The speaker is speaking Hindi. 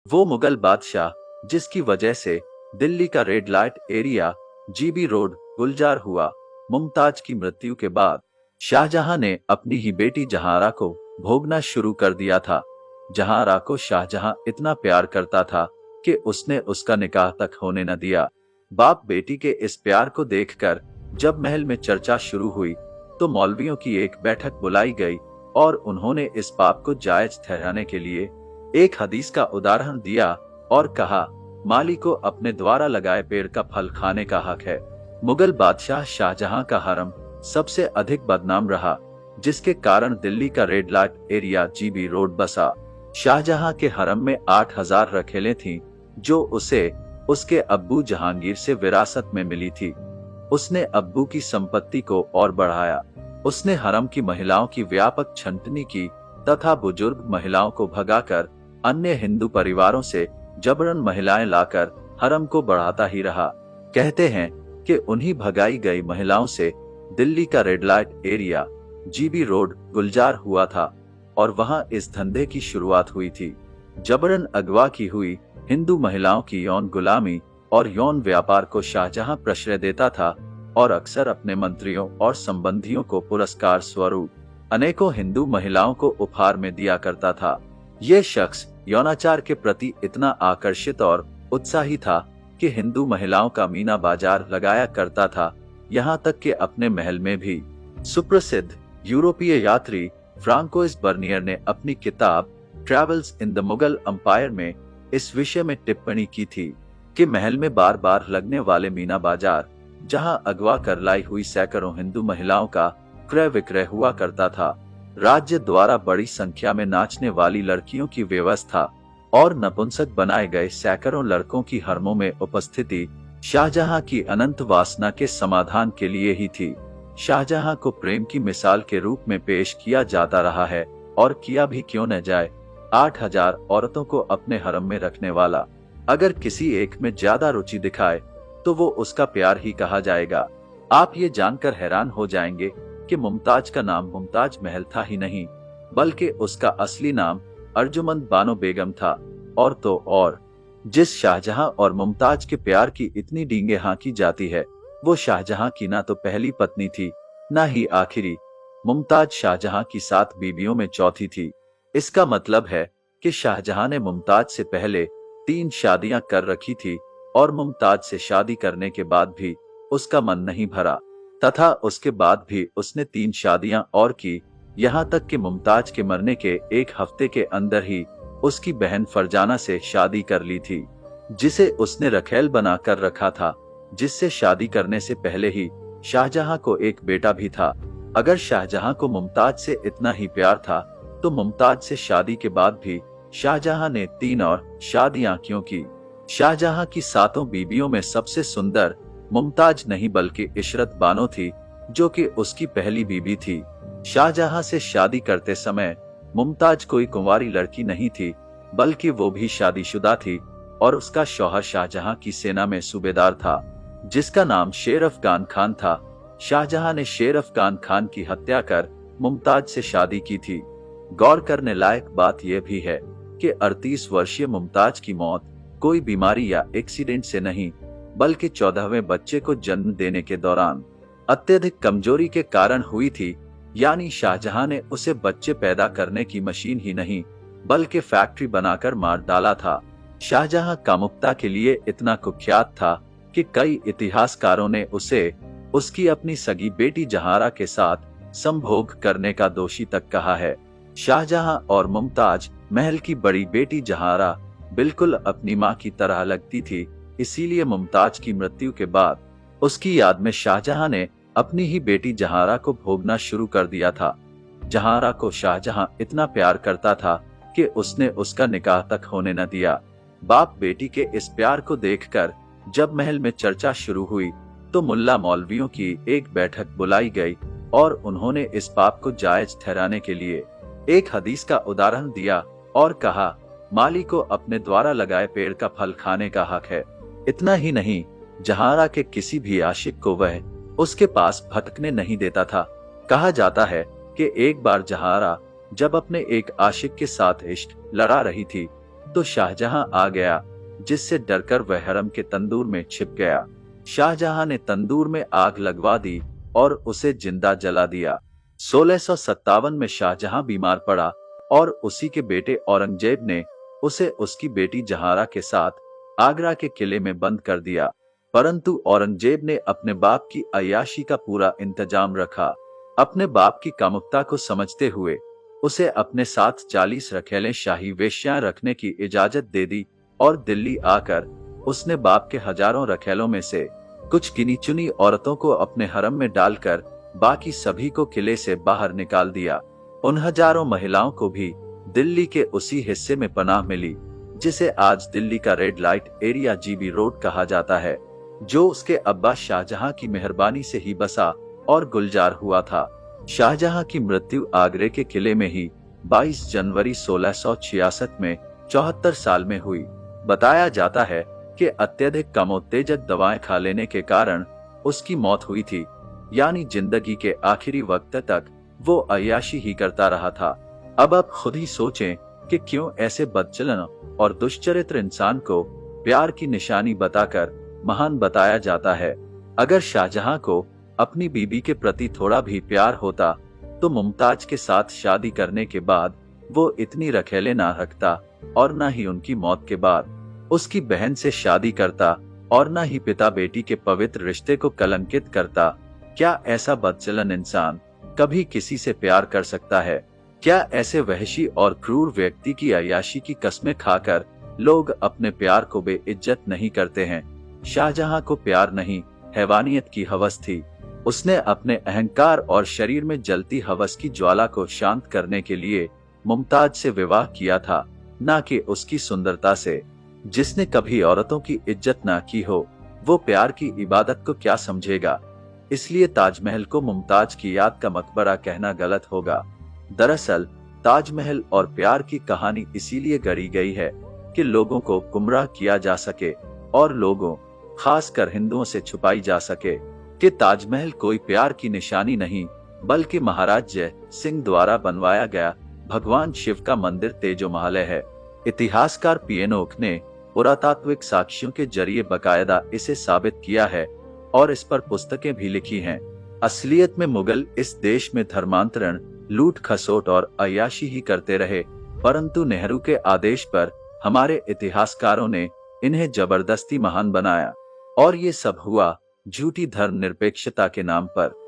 वो मुगल बादशाह जिसकी वजह से दिल्ली का red light area GB road गुलजार हुआ। मुमताज की मृत्यु के बाद शाहजहां ने अपनी ही बेटी जहांरा को भोगना शुरू कर दिया था। जहांरा को शाहजहां इतना प्यार करता था कि उसने उसका निकाह तक होने न दिया। बाप बेटी के इस प्यार को देखकर जब महल में चर्चा शुरू हुई तो मौलवियों की एक बैठक बुलाई गई और उन्होंने इस पाप को जायज ठहराने के लिए एक हदीस का उदाहरण दिया और कहा, माली को अपने द्वारा लगाए पेड़ का फल खाने का हक है। मुगल बादशाह शाहजहां का हरम सबसे अधिक बदनाम रहा, जिसके कारण दिल्ली का red light area GB road बसा। शाहजहां के हरम में 8,000 रखेलें थीं, जो उसे उसके अब्बू जहांगीर से विरासत में मिली थी। उसने अब्बू की संपत्ति को और बढ़ाया। उसने हरम की महिलाओं की व्यापक छंटनी की तथा बुजुर्ग महिलाओं को भगाकर अन्य हिंदू परिवारों से जबरन महिलाएं लाकर हरम को बढ़ाता ही रहा। कहते हैं कि उन्हीं भगाई गई महिलाओं से दिल्ली का red light area GB road गुलजार हुआ था और वहां इस धंधे की शुरुआत हुई थी। जबरन अगवा की हुई हिंदू महिलाओं की यौन गुलामी और यौन व्यापार को शाहजहां प्रश्रय देता था और अक्सर अपने मंत्रियों और संबंधियों को पुरस्कार स्वरूप अनेकों हिंदू महिलाओं को उपहार में दिया करता था। ये शख्स यौनाचार के प्रति इतना आकर्षित और उत्साही था कि हिंदू महिलाओं का मीना बाजार लगाया करता था। यहाँ तक कि अपने महल में भी सुप्रसिद्ध यूरोपीय यात्री फ्रांकोइस बर्नियर ने अपनी किताब travels in the Mughal empire में इस विषय में टिप्पणी की थी कि महल में बार बार लगने वाले मीना बाजार, जहां अगवा कर लाई हुई सैकड़ों हिंदू महिलाओं का क्रय विक्रय हुआ करता था, राज्य द्वारा बड़ी संख्या में नाचने वाली लड़कियों की व्यवस्था और नपुंसक बनाए गए सैकड़ों लड़कों की हरमों में उपस्थिति शाहजहां की अनंत वासना के समाधान के लिए ही थी। शाहजहां को प्रेम की मिसाल के रूप में पेश किया जाता रहा है और किया भी क्यों न जाए। 8,000 औरतों को अपने हरम में रखने वाला अगर किसी एक में ज्यादा रुचि दिखाए तो वो उसका प्यार ही कहा जाएगा। आप ये जानकर हैरान हो जाएंगे कि मुमताज का नाम मुमताज महल था ही नहीं, बल्कि उसका असली नाम अर्जुमंद बानो बेगम था। और तो और जिस शाहजहां और मुमताज के प्यार की इतनी डींगे हाँकी जाती है, वो शाहजहां की ना तो पहली पत्नी थी ना ही आखिरी। मुमताज शाहजहां की 7 बीवियों में चौथी थी। इसका मतलब है कि शाहजहां ने मुमताज से पहले 3 शादियां कर रखी थी और मुमताज से शादी करने के बाद भी उसका मन नहीं भरा तथा उसके बाद भी उसने 3 शादियां और की। यहाँ तक कि मुमताज के मरने के 1 हफ्ते के अंदर ही उसकी बहन फरजाना से शादी कर ली थी, जिसे उसने रखेल बना कर रखा था, जिससे शादी करने से पहले ही शाहजहां को एक बेटा भी था। अगर शाहजहां को मुमताज से इतना ही प्यार था तो मुमताज से शादी के बाद भी शाहजहां ने 3 और शादियां क्यों की? शाहजहां की 7 बीवियों में सबसे सुंदर मुमताज नहीं बल्कि इशरत बानो थी, जो कि उसकी पहली बीवी थी। शाहजहां से शादी करते समय मुमताज कोई कुंवारी लड़की नहीं थी, बल्कि वो भी शादीशुदा थी और उसका शौहर शाहजहां की सेना में सूबेदार था, जिसका नाम शेर अफगान खान था। शाहजहां ने शेर अफगान खान की हत्या कर मुमताज से शादी की थी। गौर करने लायक बात यह भी है कि 38 वर्षीय मुमताज की मौत कोई बीमारी या एक्सीडेंट से नहीं, बल्कि 14वें बच्चे को जन्म देने के दौरान अत्यधिक कमजोरी के कारण हुई थी। यानी शाहजहां ने उसे बच्चे पैदा करने की मशीन ही नहीं, बल्कि फैक्ट्री बनाकर मार डाला था। शाहजहां कामुकता के लिए इतना कुख्यात था कि कई इतिहासकारों ने उसे उसकी अपनी सगी बेटी जहांरा के साथ संभोग करने का दोषी तक कहा है। शाहजहां और मुमताज महल की बड़ी बेटी जहांरा बिल्कुल अपनी मां की तरह लगती थी, इसीलिए मुमताज की मृत्यु के बाद उसकी याद में शाहजहां ने अपनी ही बेटी जहांरा को भोगना शुरू कर दिया था। जहांरा को शाहजहां इतना प्यार करता था कि उसने उसका निकाह तक होने न दिया। बाप बेटी के इस प्यार को देखकर जब महल में चर्चा शुरू हुई तो मुल्ला मौलवियों की एक बैठक बुलाई गई और उन्होंने इस पाप को जायज ठहराने के लिए एक हदीस का उदाहरण दिया और कहा, माली को अपने द्वारा लगाए पेड़ का फल खाने का हक है। इतना ही नहीं, जहांरा के किसी भी आशिक को वह उसके पास भटकने नहीं देता था। कहा जाता है कि एक बार जहांरा जब अपने एक आशिक के साथ इश्क लड़ा रही थी तो शाहजहां आ गया, जिससे डरकर वह हरम के तंदूर में छिप गया। शाहजहां ने तंदूर में आग लगवा दी और उसे जिंदा जला दिया। 1657 में शाहजहां बीमार पड़ा और उसी के बेटे औरंगजेब ने उसे उसकी बेटी जहांरा के साथ आगरा के किले में बंद कर दिया। परंतु औरंगजेब ने अपने बाप की अय्याशी का पूरा इंतजाम रखा। अपने बाप की कामुकता को समझते हुए उसे अपने साथ 40 रखेलें शाही वेश्याएं रखने की इजाजत दे दी और दिल्ली आकर उसने बाप के हजारों रखेलों में से कुछ गिनी चुनी औरतों को अपने हरम में डालकर बाकी सभी को किले से बाहर निकाल दिया। उन हजारों महिलाओं को भी दिल्ली के उसी हिस्से में पनाह मिली जिसे आज दिल्ली का red light area GB road कहा जाता है, जो उसके अब्बा शाहजहां की मेहरबानी से ही बसा और गुलजार हुआ था। शाहजहां की मृत्यु आगरे के किले में ही 22 जनवरी 1666 में 74 साल में हुई। बताया जाता है कि अत्यधिक कामोत्तेजक दवाएं खा लेने के कारण उसकी मौत हुई थी, यानी जिंदगी के आखिरी वक्त तक वो अय्याशी ही करता रहा था। अब आप खुद ही सोचें कि क्यों ऐसे बदचलन और दुष्चरित्र इंसान को प्यार की निशानी बताकर महान बताया जाता है। अगर शाहजहां को अपनी बीबी के प्रति थोड़ा भी प्यार होता तो मुमताज के साथ शादी करने के बाद वो इतनी रखेले ना रखता और न ही उनकी मौत के बाद उसकी बहन से शादी करता और न ही पिता बेटी के पवित्र रिश्ते को कलंकित करता। क्या ऐसा बदचलन इंसान कभी किसी से प्यार कर सकता है? क्या ऐसे वहशी और क्रूर व्यक्ति की अय्याशी की कस्में खाकर लोग अपने प्यार को बेइज्जत नहीं करते हैं? शाहजहां को प्यार नहीं, हैवानियत की हवस थी। उसने अपने अहंकार और शरीर में जलती हवस की ज्वाला को शांत करने के लिए मुमताज से विवाह किया था, न कि उसकी सुंदरता से। जिसने कभी औरतों की इज्जत ना की हो, वो प्यार की इबादत को क्या समझेगा? इसलिए ताजमहल को मुमताज की याद का मकबरा कहना गलत होगा। दरअसल ताजमहल और प्यार की कहानी इसीलिए गढ़ी गई है कि लोगों को गुमराह किया जा सके और लोगों, खासकर हिंदुओं से छुपाई जा सके कि ताजमहल कोई प्यार की निशानी नहीं, बल्कि महाराज जय सिंह द्वारा बनवाया गया भगवान शिव का मंदिर तेजोमहल है। इतिहासकार पिएनोक ने पुरातात्विक साक्ष्यों के जरिए बकायदा इसे साबित किया है और इस पर पुस्तकें भी लिखी हैं। असलियत में मुगल इस देश में धर्मांतरण, लूट खसोट और अय्याशी ही करते रहे, परंतु नेहरू के आदेश पर हमारे इतिहासकारों ने इन्हें जबरदस्ती महान बनाया और ये सब हुआ झूठी धर्मनिरपेक्षता के नाम पर।